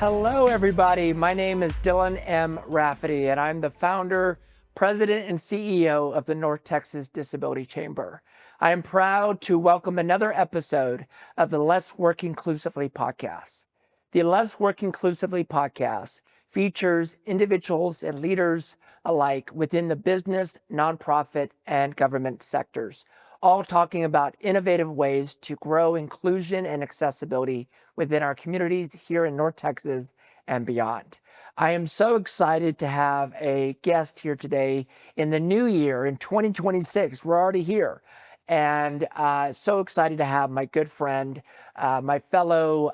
Hello, everybody. My name is Dylan M. Rafaty, and I'm the founder, president, and CEO of the North Texas Disability Chamber. I am proud to welcome another episode of the Let's Work Inclusively podcast. The Let's Work Inclusively podcast features individuals and leaders alike within the business, nonprofit, and government sectors, all talking about innovative ways to grow inclusion and accessibility within our communities here in North Texas and beyond. I am so excited to have a guest here today in the new year in 2026. We're already here. And so excited to have my good friend, my fellow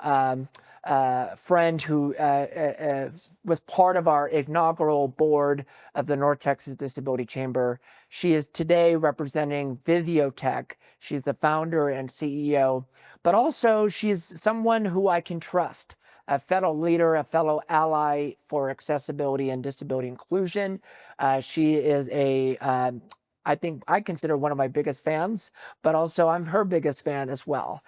friend who was part of our inaugural board of the North Texas Disability Chamber. She is today representing VisioTech. She's the founder and CEO, but also she's someone who I can trust, a fellow leader, a fellow ally for accessibility and disability inclusion. She is I think I consider one of my biggest fans, but also I'm her biggest fan as well.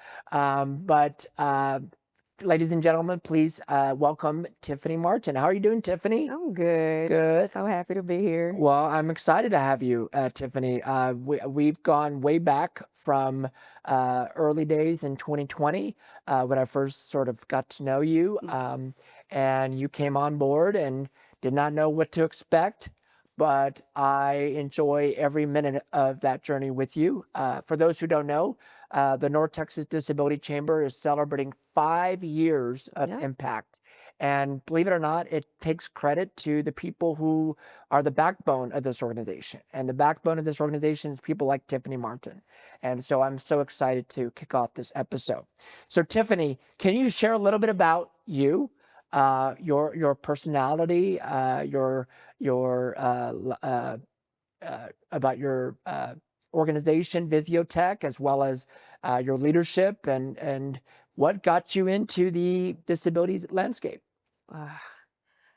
Ladies and gentlemen, please welcome Tiffani Martin. How are you doing, Tiffani? I'm good. Good. So happy to be here. Well, I'm excited to have you, Tiffani. We've gone way back from early days in 2020 when I first sort of got to know you, and you came on board and did not know what to expect, but I enjoy every minute of that journey with you. For those who don't know, the North Texas Disability Chamber is celebrating 5 years of Yeah. impact. And believe it or not, it takes credit to the people who are the backbone of this organization. And the backbone of this organization is people like Tiffani Martin. And so I'm so excited to kick off this episode. So Tiffani, can you share a little bit about you, your personality, about your organization, VisioTech, as well as your leadership and what got you into the disabilities landscape? Uh,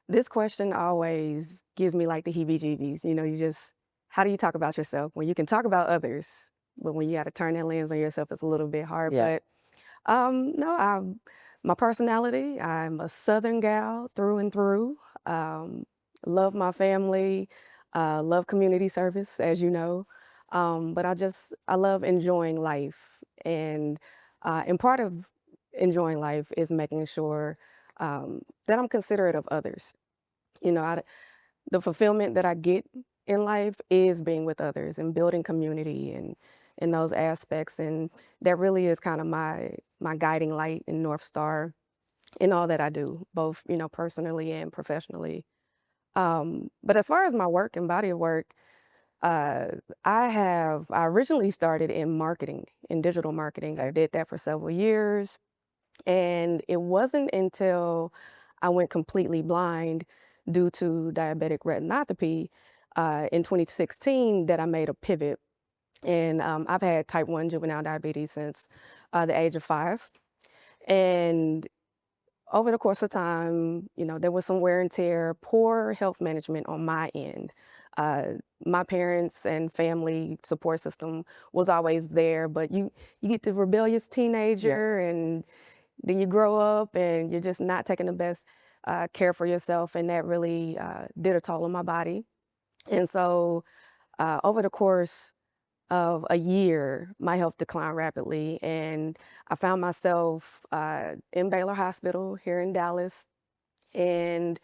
this question always gives me like the heebie-jeebies. How do you talk about yourself when you can talk about others, but when you got to turn that lens on yourself, it's a little bit hard. Yeah. But no, my personality, I'm a Southern gal through and through. Um, love my family, love community service, as you know. But I love enjoying life. And part of enjoying life is making sure that I'm considerate of others. You know, the fulfillment that I get in life is being with others and building community and in those aspects. And that really is kind of my guiding light and North Star in all that I do, both, personally and professionally. But as far as my work and body of work, uh, I originally started in marketing, in digital marketing. I did that for several years. And it wasn't until I went completely blind due to diabetic retinopathy in 2016 that I made a pivot. And I've had type 1 juvenile diabetes since the age of 5. And over the course of time, there was some wear and tear, poor health management on my end. Uh, my parents and family support system was always there, but you get the rebellious teenager, and then you grow up and you're just not taking the best care for yourself, and that really did a toll on my body. And so over the course of a year, my health declined rapidly, and I found myself in Baylor Hospital here in Dallas, and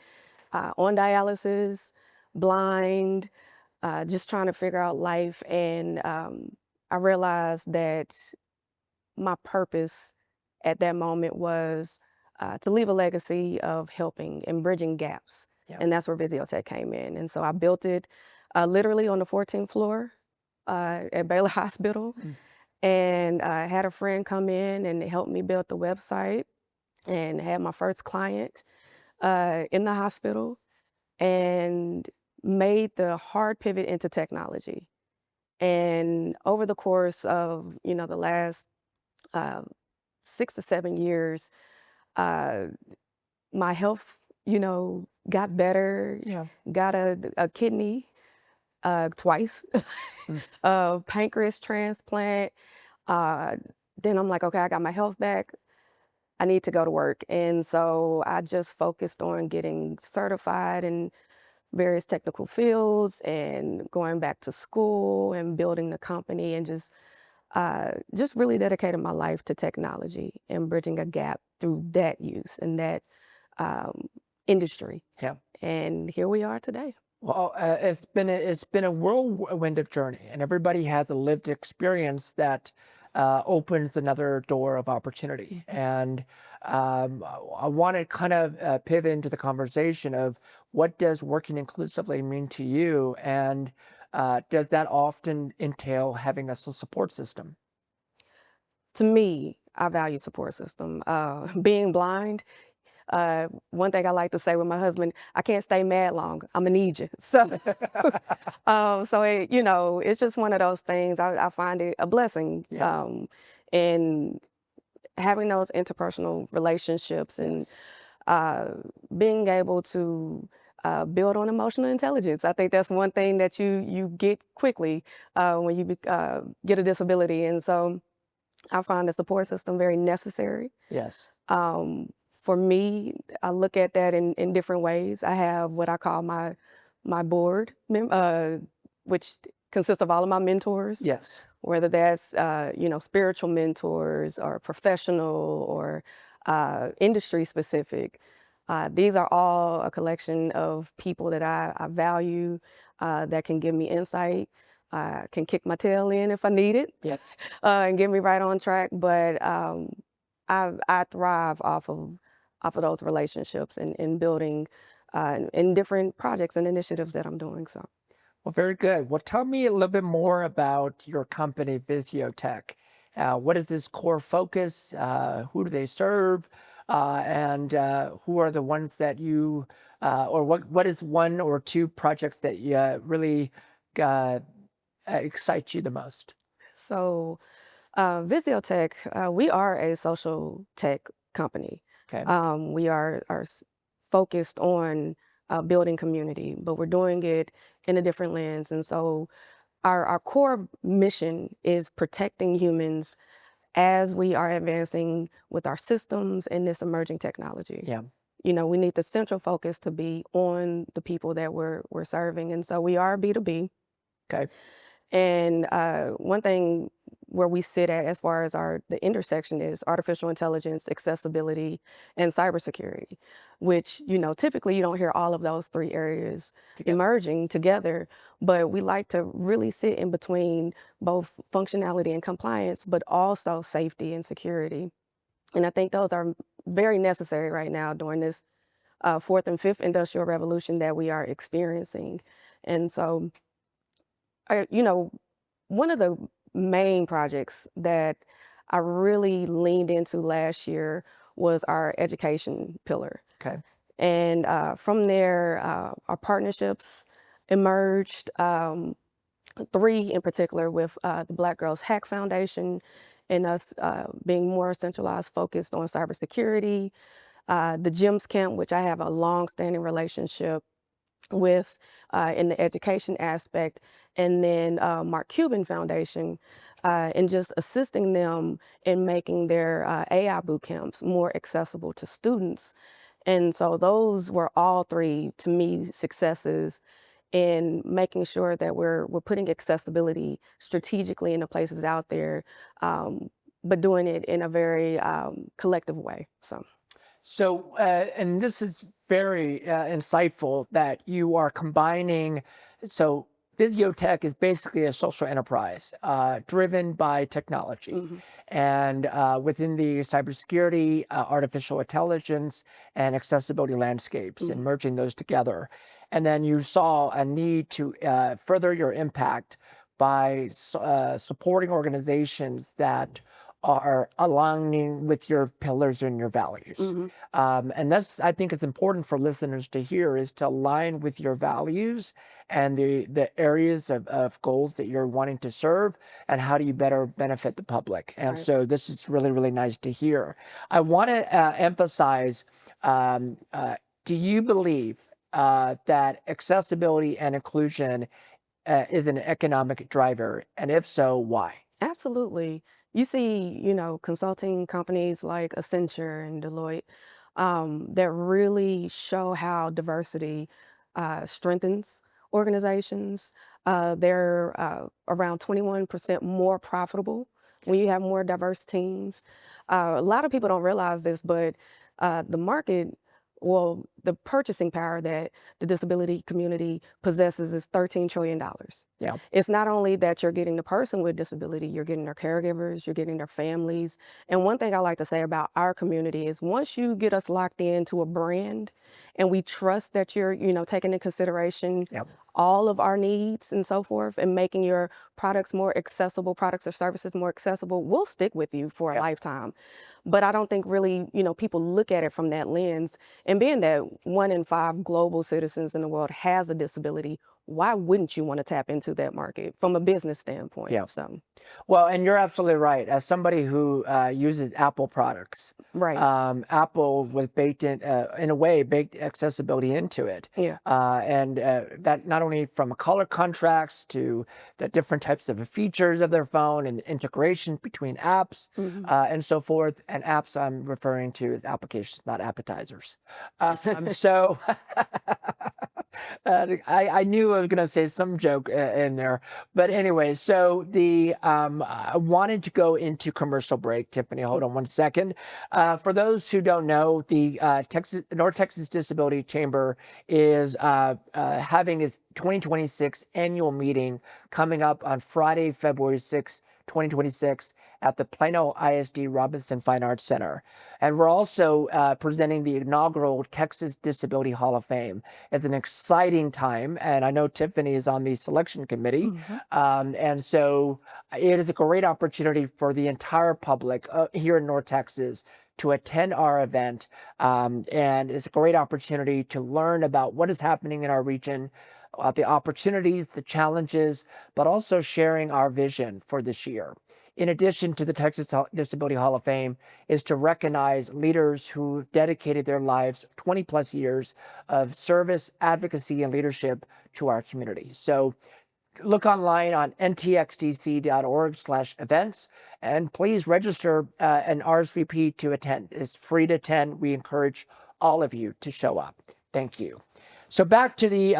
on dialysis, blind, just trying to figure out life. And I realized that my purpose at that moment was to leave a legacy of helping and bridging gaps. Yeah. And that's where VisioTech came in. And so I built it literally on the 14th floor at Baylor Hospital. And I had a friend come in and help me build the website and had my first client in the hospital and made the hard pivot into technology. And over the course of, the last 6 to 7 years, my health, got better, Yeah. got a kidney twice, pancreas transplant. Then I'm like, okay, I got my health back. I need to go to work. And so I just focused on getting certified in various technical fields and going back to school and building the company and just really dedicated my life to technology and bridging a gap through that use and that um, industry. Yeah. And here we are today. Well, it's been a whirlwind of journey, and everybody has a lived experience that opens another door of opportunity. And I want to kind of pivot into the conversation of what does working inclusively mean to you, and does that often entail having a support system? To me, I value support system. Being blind, one thing I like to say with my husband, I can't stay mad long. I'm gonna need you. So it's just one of those things. I find it a blessing, Yeah. in having those interpersonal relationships and Yes. uh, being able to build on emotional intelligence. I think that's one thing that you get quickly when you get a disability, and so I find the support system very necessary. Yes. For me, I look at that in different ways. I have what I call my board, which consists of all of my mentors, Yes. whether that's spiritual mentors or professional or industry specific. These are all a collection of people that I value, that can give me insight, can kick my tail in if I need it, Yes. and get me right on track. But I thrive off of those relationships and building in different projects and initiatives that I'm doing. So. Well, very good. Well, tell me a little bit more about your company, VisioTech. What is this core focus? Who do they serve? And who are the ones that or what is one or two projects that really uh, excite you the most? So, VisioTech, we are a social tech company. Okay. We are focused on building community, but we're doing it in a different lens. And so, our core mission is protecting humans as we are advancing with our systems and this emerging technology. Yeah. We need the central focus to be on the people that we're serving. And so, we are B2B. Okay. And one thing where we sit at as far as the intersection is artificial intelligence, accessibility, and cybersecurity, which, typically you don't hear all of those three areas Together. emerging together, but we like to really sit in between both functionality and compliance, but also safety and security. And I think those are very necessary right now during this fourth and fifth industrial revolution that we are experiencing. And so one of the main projects that I really leaned into last year was our education pillar. Okay. And from there, our partnerships emerged, three in particular with the Black Girls Hack Foundation and us being more centralized, focused on cybersecurity, the GEMS Camp, which I have a long-standing relationship with in the education aspect, and then Mark Cuban Foundation, and just assisting them in making their AI boot camps more accessible to students. And so those were all three, to me, successes in making sure that we're putting accessibility strategically in the places out there, but doing it in a very collective way. So, and this is very insightful that you are combining. So, VisioTech is basically a social enterprise driven by technology. Mhm. And within the cybersecurity, artificial intelligence, and accessibility landscapes, and Mhm. merging those together. And then you saw a need to further your impact by supporting organizations that are aligning with your pillars and your values. Mhm. And that's, I think it's important for listeners to hear, is to align with your values and the areas of goals that you're wanting to serve, and how do you better benefit the public. And Right. so this is really, really nice to hear. I want to emphasize, um, uh, do you believe that accessibility and inclusion is an economic driver? And if so, why? Absolutely. you see, consulting companies like Accenture and Deloitte that really show how diversity strengthens organizations. They're around 21% more profitable when you have more diverse teams. A lot of people don't realize this, but the market, well, the purchasing power that the disability community possesses is $13 trillion. Yeah. It's not only that you're getting the person with disability, you're getting their caregivers, you're getting their families. And one thing I like to say about our community is once you get us locked into a brand and we trust that you're, taking into consideration Yeah. all of our needs and so forth and making your products more accessible, products or services more accessible, we'll stick with you for a Yeah. lifetime. But I don't think really, people look at it from that lens. And being that 1 in 5 global citizens in the world has a disability, why wouldn't you want to tap into that market from a business standpoint? Yeah. So, Well, and you're absolutely right. As somebody who uses Apple products, right. Apple was baked in a way, baked accessibility into it. Yeah. And that not only from color contracts to the different types of features of their phone and the integration between apps Hmm. and so forth. And apps I'm referring to as applications, not appetizers. So I knew I was going to say some joke in there. But anyway, so I wanted to go into commercial break. Tiffany, hold on one second. For those who don't know, the North Texas Disability Chamber is having its 2026 annual meeting coming up on Friday, February 6th, 2026 at the Plano ISD Robinson Fine Arts Center. And we're also presenting the inaugural Texas Disability Hall of Fame. It's an exciting time, and I know Tiffany is on the selection committee. Hmm. And so it is a great opportunity for the entire public here in North Texas to attend our event. And it's a great opportunity to learn about what is happening in our region, the opportunities, the challenges, but also sharing our vision for this year. In addition to the Texas Disability Hall of Fame, is to recognize leaders who dedicated their lives 20 plus years of service, advocacy, and leadership to our community. So look online on ntxdc.org/events, and please register an RSVP to attend. It's free to attend. We encourage all of you to show up. Thank you. So back to the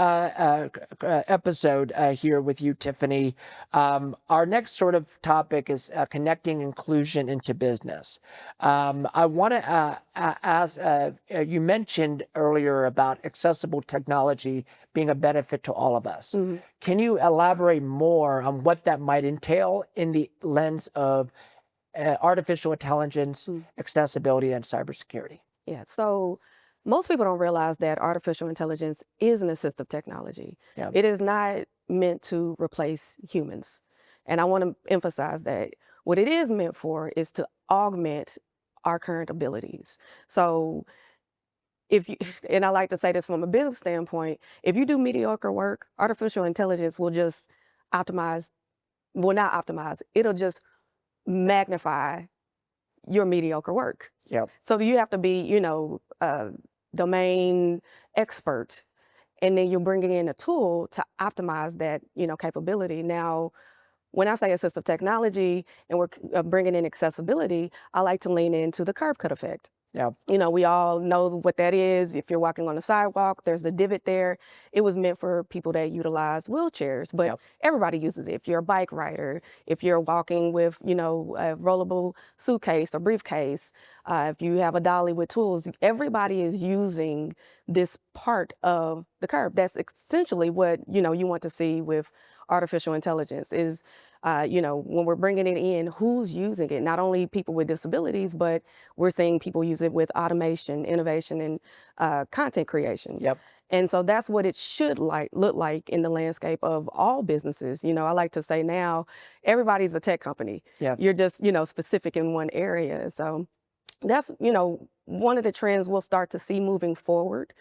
episode here with you, Tiffany. Our next sort of topic is connecting inclusion into business. I want to ask, you mentioned earlier about accessible technology being a benefit to all of us. Hmm. Can you elaborate more on what that might entail in the lens of artificial intelligence, accessibility, and cybersecurity? Yeah. So most people don't realize that artificial intelligence is an assistive technology. Yeah. It is not meant to replace humans. And I want to emphasize that what it is meant for is to augment our current abilities. So if you, and I like to say this from a business standpoint, if you do mediocre work, artificial intelligence will just optimize, will not optimize, it'll just magnify your mediocre work. Yep. So you have to be, a domain expert, and then you're bringing in a tool to optimize that, capability. Now, when I say assistive technology and we're bringing in accessibility, I like to lean into the curb cut effect. Yeah. We all know what that is. If you're walking on a sidewalk, there's a divot there. It was meant for people that utilize wheelchairs, but Yep. everybody uses it. If you're a bike rider, if you're walking with, a rollable suitcase or briefcase, if you have a dolly with tools, everybody is using this part of the curb. That's essentially what, you want to see with artificial intelligence is when we're bringing it in, who's using it? Not only people with disabilities, but we're seeing people use it with automation, innovation, and content creation. Yep. And so that's what it should look like in the landscape of all businesses. I like to say now, everybody's a tech company. Yeah. You're just, specific in one area. So that's, one of the trends we'll start to see moving forward.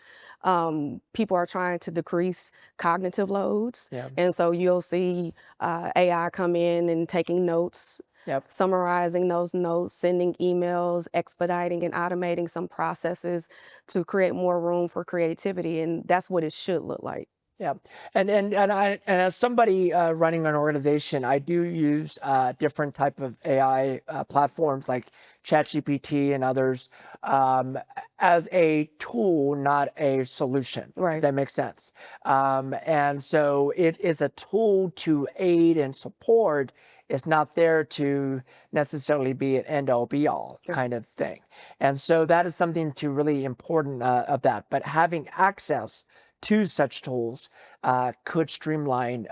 People are trying to decrease cognitive loads. Yeah. And so you'll see AI come in and taking notes, Yep. summarizing those notes, sending emails, expediting and automating some processes to create more room for creativity. And that's what it should look like. Yeah, and as somebody running an organization, I do use different type of AI platforms like ChatGPT and others um, as a tool, not a solution. If Right. that makes sense. And so it is a tool to aid and support. It's not there to necessarily be an end all be all Sure. kind of thing. And so that is something to really important of that. But having access to such tools could streamline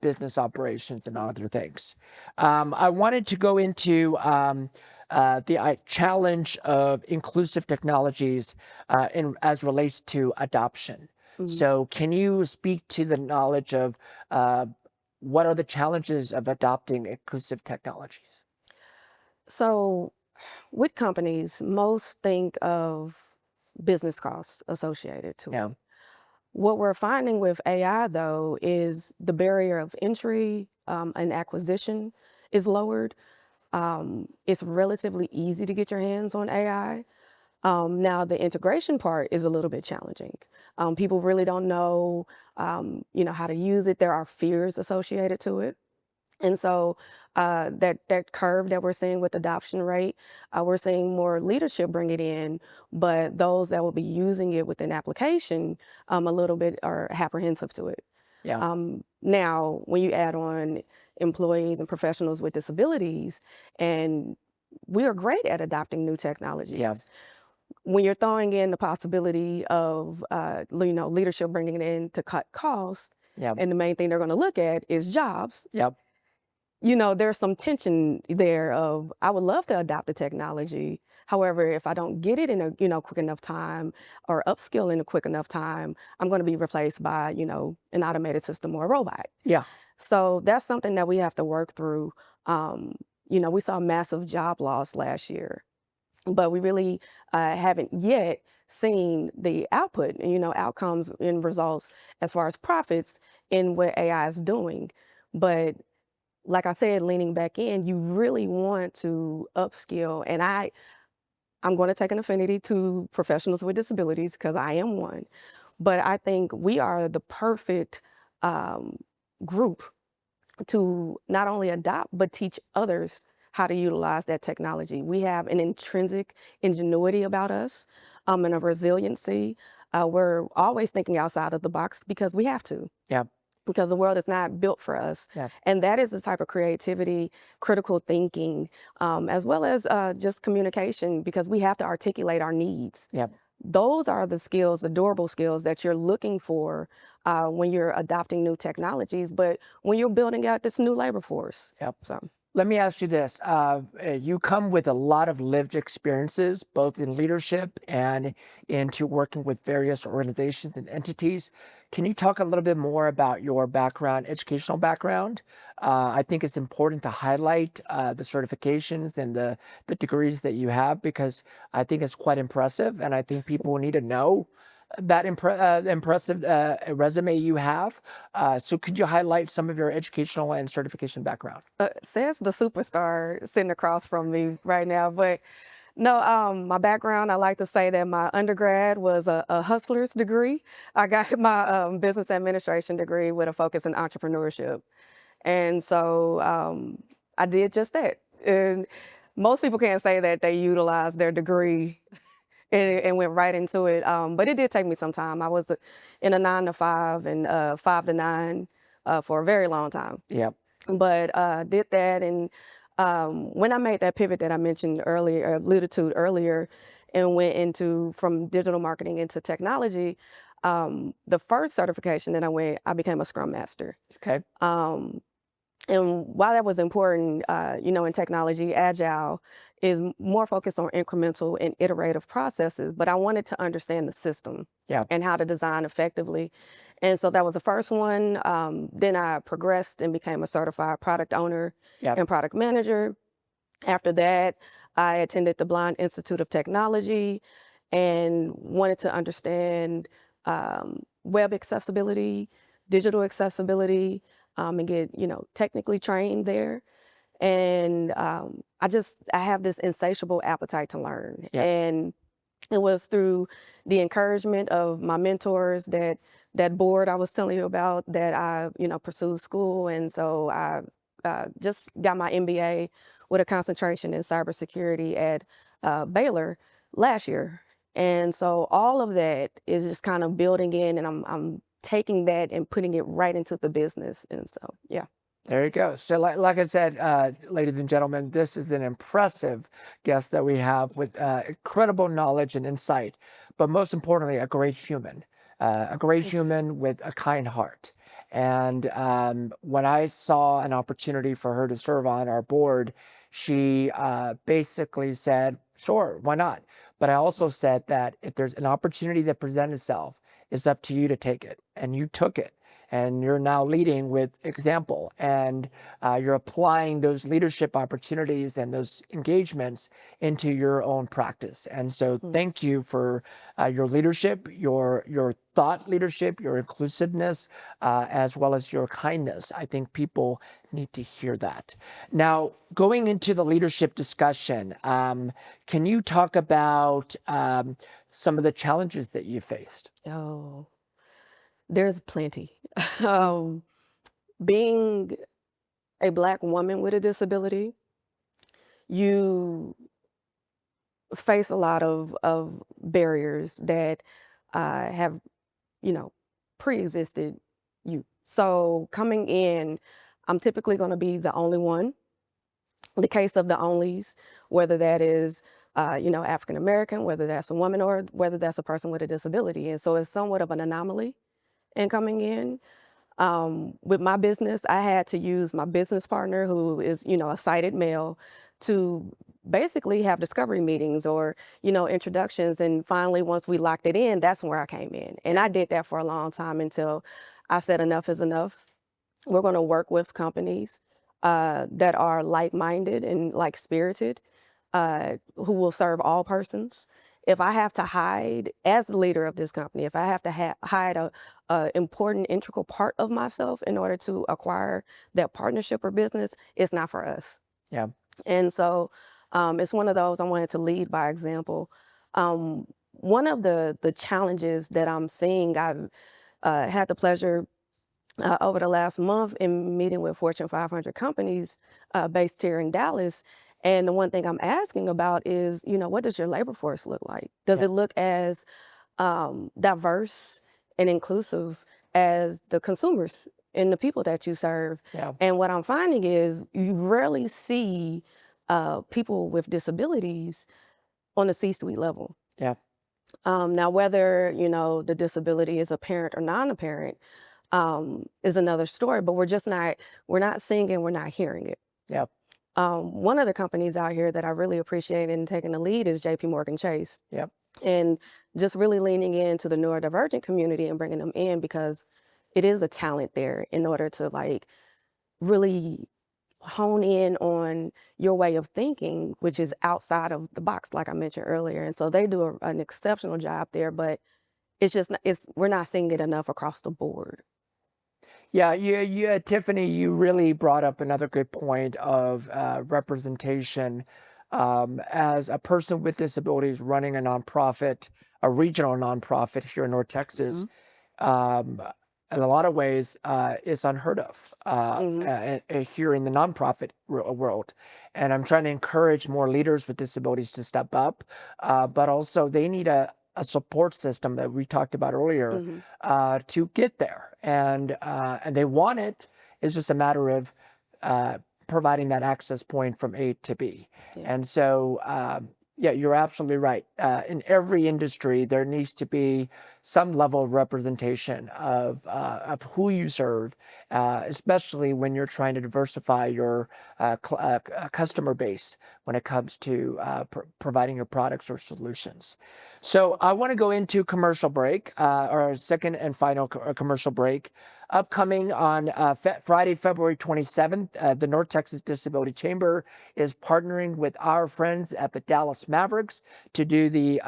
business operations and other things. I wanted to go into the challenge of inclusive technologies as relates to adoption. Mhm. So, can you speak to the knowledge of what are the challenges of adopting inclusive technologies? So, with companies, most think of business costs associated to Yeah, it. What we're finding with AI, though, is the barrier of entry and acquisition is lowered. It's relatively easy to get your hands on AI. Now, the integration part is a little bit challenging. People really don't know, how to use it. There are fears associated to it. And so that curve that we're seeing with adoption rate, we're seeing more leadership bring it in, but those that will be using it within application, a little bit are apprehensive to it. yeah, Now, when you add on employees and professionals with disabilities, and we are great at adopting new yeah, technologies. When you're throwing in the possibility of, leadership bringing it in to cut costs, yeah, and the main thing they're going to look at is jobs, yeah, there's some tension there of I would love to adopt the technology. However, if I don't get it in a quick enough time or upskill in a quick enough time, I'm going to be replaced by an automated system or a robot. yeah, So that's something that we have to work through. We saw massive job loss last year, but we really haven't yet seen the output and outcomes and results as far as profits in what AI is doing. But like I said, leaning back in, you really want to upskill. And I'm going to take an affinity to professionals with disabilities because I am one. But I think we are the perfect um, group to not only adopt, but teach others how to utilize that technology. We have an intrinsic ingenuity about us and a resiliency. We're always thinking outside of the box because we have to, yeah, because the world is not built for us. yeah, And that is the type of creativity, critical thinking, as well as just communication, because we have to articulate our needs. yeah. Those are the skills, the durable skills that you're looking for when you're adopting new technologies, but when you're building out this new labor force. Yep. So, Let me ask you this. You come with a lot of lived experiences, both in leadership and into working with various organizations and entities. Can you talk a little bit more about your background, educational background? I think it's important to highlight the certifications and the degrees that you have because I think it's quite impressive, and I think people need to know that impressive resume you have. So could you highlight some of your educational and certification background? says the superstar sitting across from me right now, but no, my background, I like to say that my undergrad was a hustler's degree. I got my business administration degree with a focus in entrepreneurship. And so I did just that. And most people can't say that they utilized their degree and went right into it. But it did take me some time. I was in a 9 to 5 and 5 to 9 for a very long time. Yeah. But did that. And when I made that pivot that I mentioned earlier, or alluded to earlier, and went into from digital marketing into technology, the first certification that I became a Scrum Master. Okay. And while that was important, in technology, agile is more focused on incremental and iterative processes, but I wanted to understand the system Yeah. and how to design effectively. And so that was the first one. Then I progressed and became a certified product owner Yeah. and product manager. After that, I attended the Blind Institute of Technology and wanted to understand web accessibility, digital accessibility, and get technically trained there. And I have this insatiable appetite to learn. Yeah. And it was through the encouragement of my mentors that that board I was telling you about that I, pursued school. And so I just got my MBA with a concentration in cybersecurity at Baylor last year. And so all of that is just kind of building in, and I'm taking that and putting it right into the business. And so, yeah. There you go. So like I said, ladies and gentlemen, this is an impressive guest that we have with incredible knowledge and insight, but most importantly, a great human, with a kind heart. And when I saw an opportunity for her to serve on our board, she basically said, sure, why not? But I also said that if there's an opportunity that presents itself, it's up to you to take it. And you took it. And you're now leading with example, and you're applying those leadership opportunities and those engagements into your own practice. And so thank you for your leadership, your thought leadership, your inclusiveness, as well as your kindness. I think people need to hear that. Now, going into the leadership discussion, can you talk about some of the challenges that you faced? Oh, there's plenty. um, being a Black woman with a disability, you face a lot of barriers that have, you know, pre-existed you. So coming in, I'm typically going to be the only one. The case of the onlys, whether that is, African American, whether that's a woman, or whether that's a person with a disability. And so it's somewhat of an anomaly in coming in. With my business, I had to use my business partner, who is, a sighted male, to basically have discovery meetings or, introductions. And finally, once we locked it in, that's where I came in. And I did that for a long time until I said enough is enough. We're going to work with companies that are like-minded and like-spirited, who will serve all persons. If I have to hide, as the leader of this company, if I have to hide a important, integral part of myself in order to acquire that partnership or business, it's not for us. Yeah. And so it's one of those I wanted to lead by example. One of the challenges that I'm seeing, I've had the pleasure over the last month in meeting with Fortune 500 companies based here in Dallas. And the one thing I'm asking about is, what does your labor force look like? Does it look as diverse and inclusive as the consumers and the people that you serve? Yeah. And what I'm finding is you rarely see people with disabilities on the C-suite level. Yeah. Now, whether, the disability is apparent or non-apparent, is another story, but we're not seeing it, we're not hearing it. Yeah. One of the companies out here that I really appreciate in taking the lead is JP Chase. Yep. And just really leaning into the neurodivergent community and bringing them in, because it is a talent there in order to really hone in on your way of thinking, which is outside of the box, like I mentioned earlier. And so they do an exceptional job there, but we're not seeing it enough across the board. Yeah, Tiffani, you really brought up another good point of representation. As a person with disabilities running a nonprofit, a regional nonprofit here in North Texas, in a lot of ways, it's unheard of here in the nonprofit world. And I'm trying to encourage more leaders with disabilities to step up, but also they need a support system that we talked about earlier to get there, and they want it. It's just a matter of providing that access point from A to B. And so yeah, you're absolutely right. In every industry, there needs to be some level of representation of who you serve, especially when you're trying to diversify your customer base when it comes to providing your products or solutions. So I want to go into commercial break, our second and final commercial break. Upcoming on Friday, February 27th, the North Texas Disability Chamber is partnering with our friends at the Dallas Mavericks to do the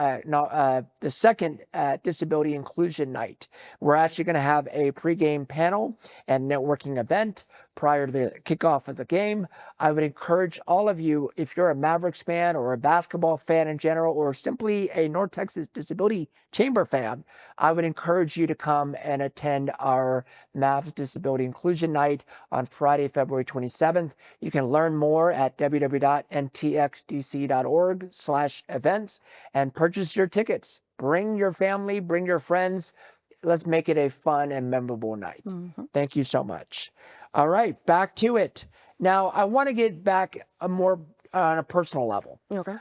second Disability Inclusion Night. We're actually going to have a pregame panel and networking event prior to the kickoff of the game. I would encourage all of you, if you're a Mavericks fan or a basketball fan in general, or simply a North Texas Disability Chamber fan, I would encourage you to come and attend our Mavs Disability Inclusion Night on Friday, February 27th. You can learn more at www.ntxdc.org/events and purchase your tickets. Bring your family, bring your friends. Let's make it a fun and memorable night. Thank you so much. All right, back to it. Now, I want to get back more on a personal level. Okay.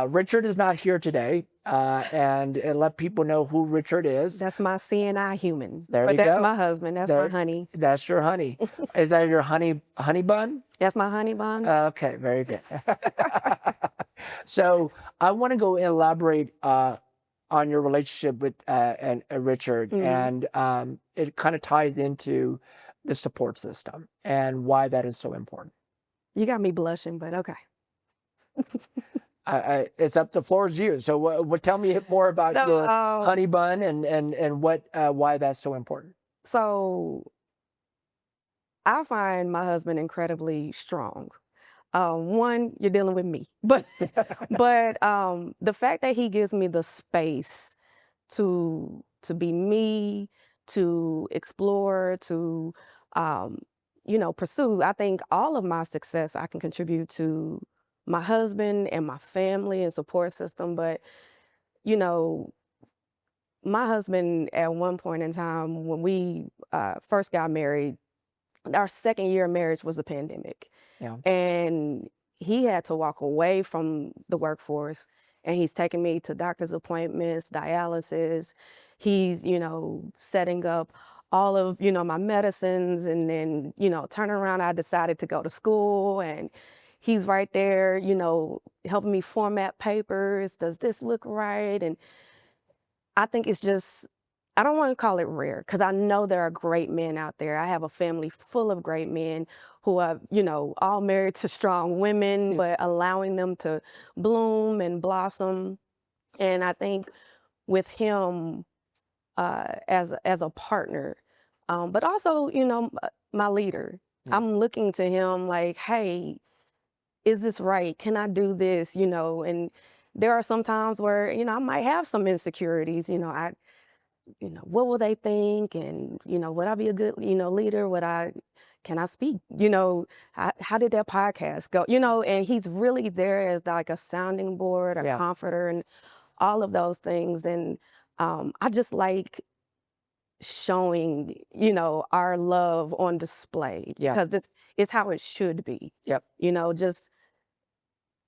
Richard is not here today, and let people know who Richard is. That's my CNI human. There But you that's go. my husband. That's my honey. That's your honey. Is that your honey bun? That's my honey bun. Okay, very good. So I want to go elaborate on your relationship with and Richard, and it kind of ties into the support system and why that is so important. You got me blushing, but okay. It's up. The floor is you. So what? Tell me more about your honey bun and what why that's so important. So I find my husband incredibly strong. One, you're dealing with me, but the fact that he gives me the space to be me, to explore, to pursue. I think all of my success I can contribute to my husband and my family and support system. But my husband at one point in time when we first got married, our second year of marriage was a pandemic. Yeah. And he had to walk away from the workforce, and he's taking me to doctor's appointments, dialysis. He's, setting up all of, my medicines, and then, turning around, I decided to go to school, and he's right there, helping me format papers. Does this look right? And I think it's just, I don't want to call it rare, because I know there are great men out there. I have a family full of great men who are, all married to strong women, but allowing them to bloom and blossom. And I think with him as a partner, but also, my leader, I'm looking to him like, hey, is this right? Can I do this? And there are some times where, I might have some insecurities. What will they think? And, would I be a good, leader? Can I speak? How did that podcast go? And he's really there as like a sounding board, a comforter, and all of those things. And I just like showing, our love on display, because it's how it should be. Yep. Just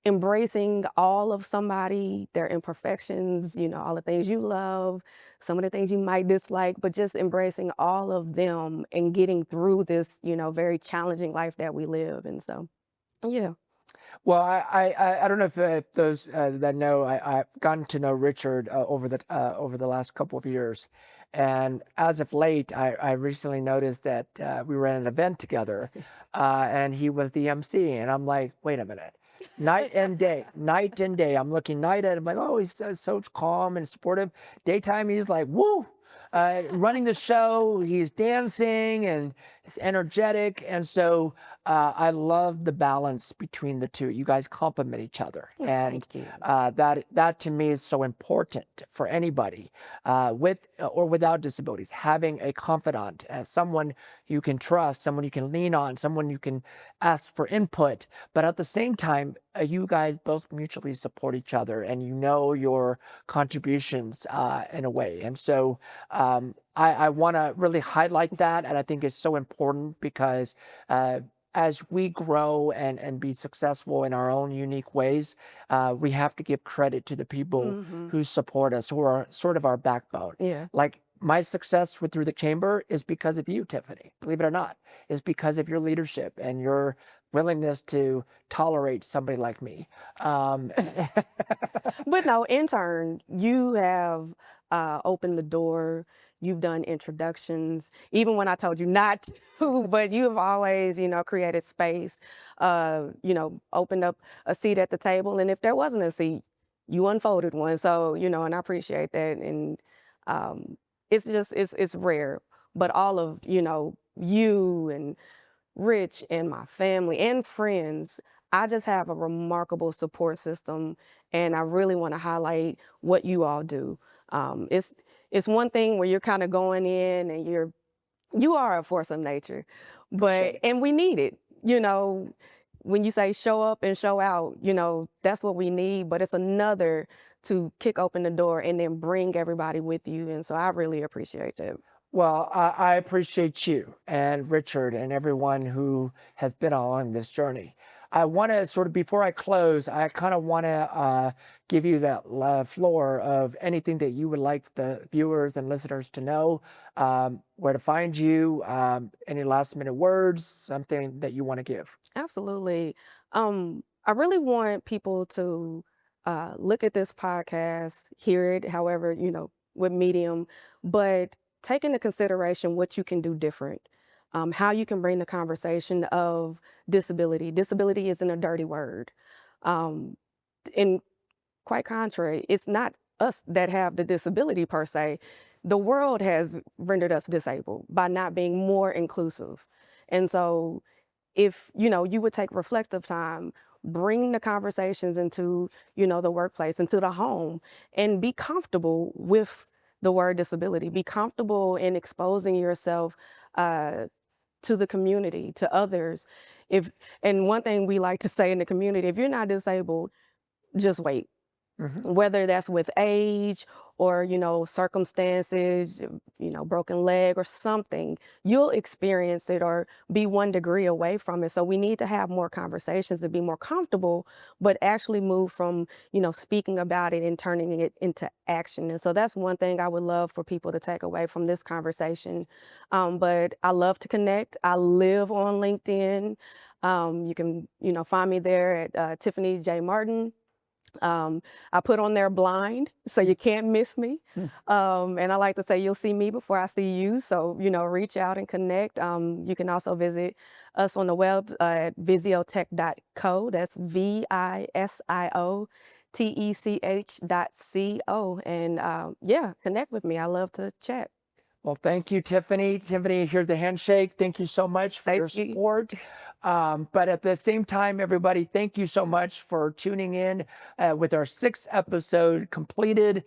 embracing all of somebody, their imperfections, all the things you love, some of the things you might dislike, but just embracing all of them and getting through this, very challenging life that we live. And so, yeah. Well, I don't know if those that know, I've gotten to know Richard over the last couple of years, and as of late, I recently noticed that we were at an event together, and he was the MC, and I'm like, wait a minute. Night and day. I'm looking night at him, like, oh, he's so calm and supportive. Daytime, he's like, woo, running the show. He's dancing and it's energetic. And so I love the balance between the two. You guys complement each other. And that to me is so important for anybody with or without disabilities. Having a confidant, someone you can trust, someone you can lean on, someone you can ask for input. But at the same time, you guys both mutually support each other, and your contributions in a way. And so I want to really highlight that, and I think it's so important because as we grow and be successful in our own unique ways, we have to give credit to the people who support us, who are sort of our backbone. Yeah. Like my success through the chamber is because of you, Tiffani. Believe it or not, it's because of your leadership and your willingness to tolerate somebody like me. But no, in turn, you have opened the door. You've done introductions, even when I told you not to, but you have always, created space, opened up a seat at the table. And if there wasn't a seat, you unfolded one. So, and I appreciate that. And it's just, it's rare. But all of, you and Rich and my family and friends. I just have a remarkable support system, and I really want to highlight what you all do. It's one thing where you're kind of going in and you are a force of nature, but Appreciate it. and we need it. When you say show up and show out, that's what we need. But it's another to kick open the door and then bring everybody with you, and so I really appreciate that. Well, I appreciate you and Richard and everyone who has been along this journey. I want to sort of, before I close, I kind of want to give you that floor of anything that you would like the viewers and listeners to know, where to find you, any last minute words, something that you want to give. Absolutely. I really want people to look at this podcast, hear it, however, with medium, but take into consideration what you can do different. How you can bring the conversation of disability. Disability isn't a dirty word. Um, and quite contrary, it's not us that have the disability per se. The world has rendered us disabled by not being more inclusive. And so if you would take reflective time, bring the conversations into the workplace, into the home, and be comfortable with the word disability, be comfortable in exposing yourself uh, to the community, to others. If And one thing we like to say in the community, if you're not disabled, just wait. Mhm. Whether that's with age or circumstances, broken leg or something, you'll experience it or be 1 degree away from it. So we need to have more conversations to be more comfortable, but actually move from speaking about it and turning it into action. And so that's one thing I would love for people to take away from this conversation. But I love to connect. I live on LinkedIn. You can find me there at Tiffani J. Martin. I put on there blind, so you can't miss me. Mm. And I like to say you'll see me before I see you. So, reach out and connect. You can also visit us on the web at visiotech.co. That's VISIOTECH.co. And yeah, connect with me. I love to chat. Well, thank you, Tiffani. Tiffani, here's the handshake. Thank you so much for Thank your you. support. But at the same time, everybody, thank you so much for tuning in with our 6th episode completed.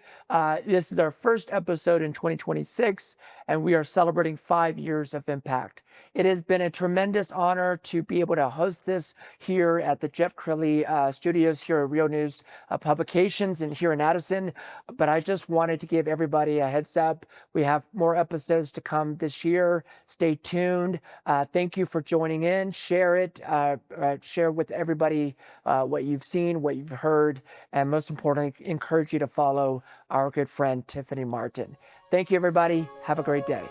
This is our first episode in 2026, and we are celebrating 5 years of impact. It has been a tremendous honor to be able to host this here at the Jeff Crilly studios here at Real News Publications and here in Addison. But I just wanted to give everybody a heads up. We have more episodes to come this year. Stay tuned. Thank you for joining in. Share it. Share with everybody what you've seen, what you've heard, and most importantly, encourage you to follow our good friend Tiffani Martin. Thank you, everybody. Have a great day.